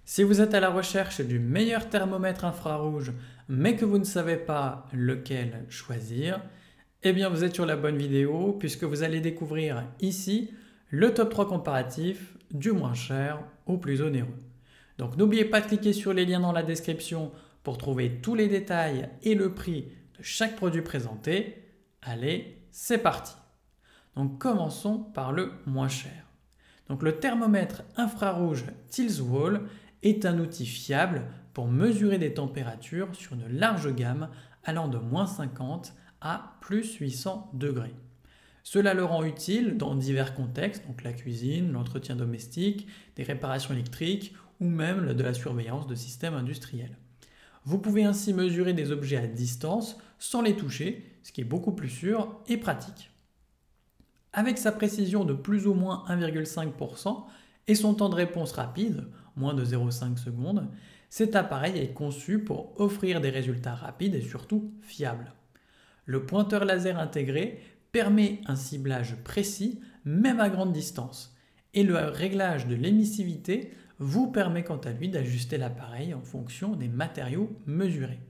Si vous êtes à la recherche du meilleur thermomètre infrarouge, mais que vous ne savez pas lequel choisir, eh bien vous êtes sur la bonne vidéo puisque vous allez découvrir ici le top 3 comparatif du moins cher au plus onéreux. Donc n'oubliez pas de cliquer sur les liens dans la description pour trouver tous les détails et le prix de chaque produit présenté. Allez, c'est parti. Donc commençons par le moins cher. Donc le thermomètre infrarouge Tilswall est un outil fiable pour mesurer des températures sur une large gamme allant de -50 à +800 degrés. Cela le rend utile dans divers contextes, donc la cuisine, l'entretien domestique, des réparations électriques ou même de la surveillance de systèmes industriels. Vous pouvez ainsi mesurer des objets à distance sans les toucher, ce qui est beaucoup plus sûr et pratique. Avec sa précision de plus ou moins 1,5% et son temps de réponse rapide, moins de 0,5 secondes, cet appareil est conçu pour offrir des résultats rapides et surtout fiables. Le pointeur laser intégré permet un ciblage précis même à grande distance et le réglage de l'émissivité vous permet quant à lui d'ajuster l'appareil en fonction des matériaux mesurés.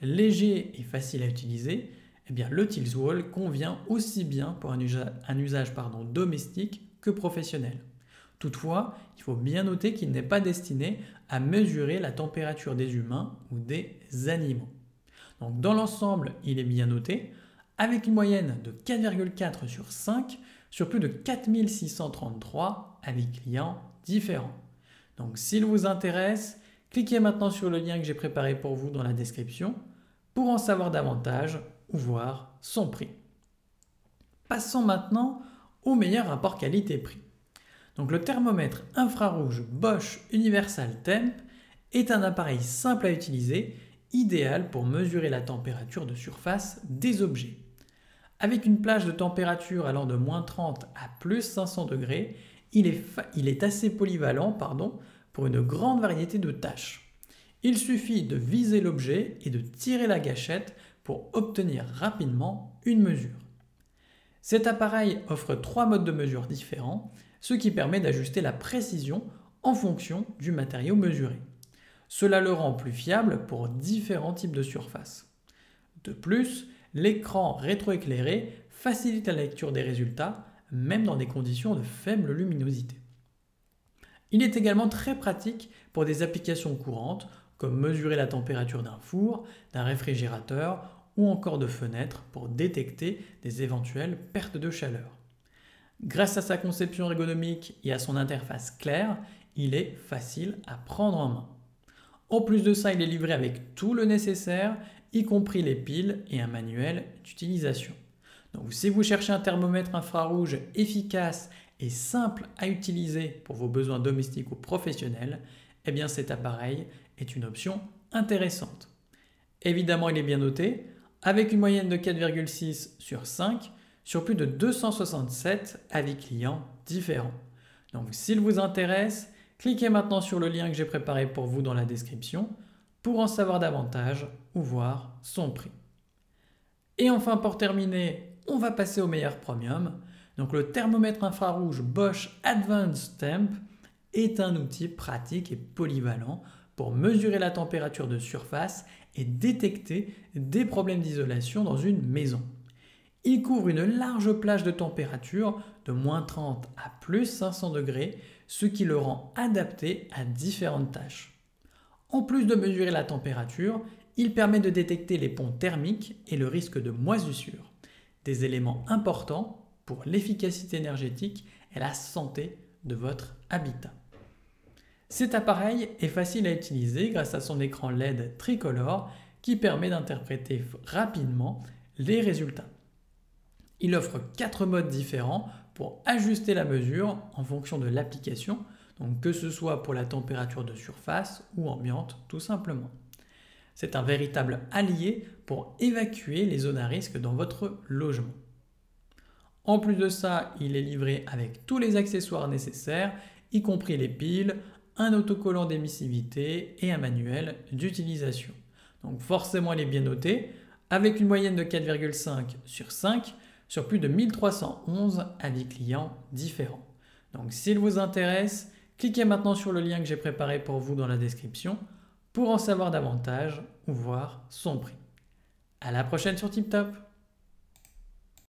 Léger et facile à utiliser, le Tilswall convient aussi bien pour un usage domestique que professionnel. Toutefois, il faut bien noter qu'il n'est pas destiné à mesurer la température des humains ou des animaux. Donc, dans l'ensemble, il est bien noté, avec une moyenne de 4,4 sur 5 sur plus de 4633 avis clients différents. Donc s'il vous intéresse, cliquez maintenant sur le lien que j'ai préparé pour vous dans la description pour en savoir davantage ou voir son prix. Passons maintenant au meilleur rapport qualité-prix. Donc le thermomètre infrarouge Bosch Universal Temp est un appareil simple à utiliser, idéal pour mesurer la température de surface des objets. Avec une plage de température allant de -30 à +500 degrés, il est assez polyvalent pour une grande variété de tâches. Il suffit de viser l'objet et de tirer la gâchette pour obtenir rapidement une mesure. Cet appareil offre 3 modes de mesure différents, ce qui permet d'ajuster la précision en fonction du matériau mesuré. Cela le rend plus fiable pour différents types de surfaces. De plus, l'écran rétroéclairé facilite la lecture des résultats, même dans des conditions de faible luminosité. Il est également très pratique pour des applications courantes, comme mesurer la température d'un four, d'un réfrigérateur ou encore de fenêtres pour détecter des éventuelles pertes de chaleur. Grâce à sa conception ergonomique et à son interface claire, il est facile à prendre en main. En plus de ça, il est livré avec tout le nécessaire, y compris les piles et un manuel d'utilisation. Donc si vous cherchez un thermomètre infrarouge efficace et simple à utiliser pour vos besoins domestiques ou professionnels, cet appareil est une option intéressante. Évidemment, il est bien noté, avec une moyenne de 4,6 sur 5 sur plus de 267 avis clients différents. Donc s'il vous intéresse, cliquez maintenant sur le lien que j'ai préparé pour vous dans la description pour en savoir davantage ou voir son prix. Et enfin, pour terminer, on va passer au meilleur premium. Donc le thermomètre infrarouge Bosch Advanced Temp est un outil pratique et polyvalent pour mesurer la température de surface et détecter des problèmes d'isolation dans une maison. Il couvre une large plage de température de -30 à +500 degrés, ce qui le rend adapté à différentes tâches. En plus de mesurer la température, il permet de détecter les ponts thermiques et le risque de moisissure, des éléments importants pour l'efficacité énergétique et la santé de votre habitat. Cet appareil est facile à utiliser grâce à son écran LED tricolore qui permet d'interpréter rapidement les résultats. Il offre 4 modes différents pour ajuster la mesure en fonction de l'application, donc que ce soit pour la température de surface ou ambiante tout simplement. C'est un véritable allié pour évacuer les zones à risque dans votre logement. En plus de ça, il est livré avec tous les accessoires nécessaires, y compris les piles, un autocollant d'émissivité et un manuel d'utilisation. Donc forcément, il est bien noté, avec une moyenne de 4,5 sur 5 sur plus de 1311 avis clients différents. Donc s'il vous intéresse, Cliquez maintenant sur le lien que j'ai préparé pour vous dans la description pour en savoir davantage ou voir son prix. À la prochaine sur TipTop.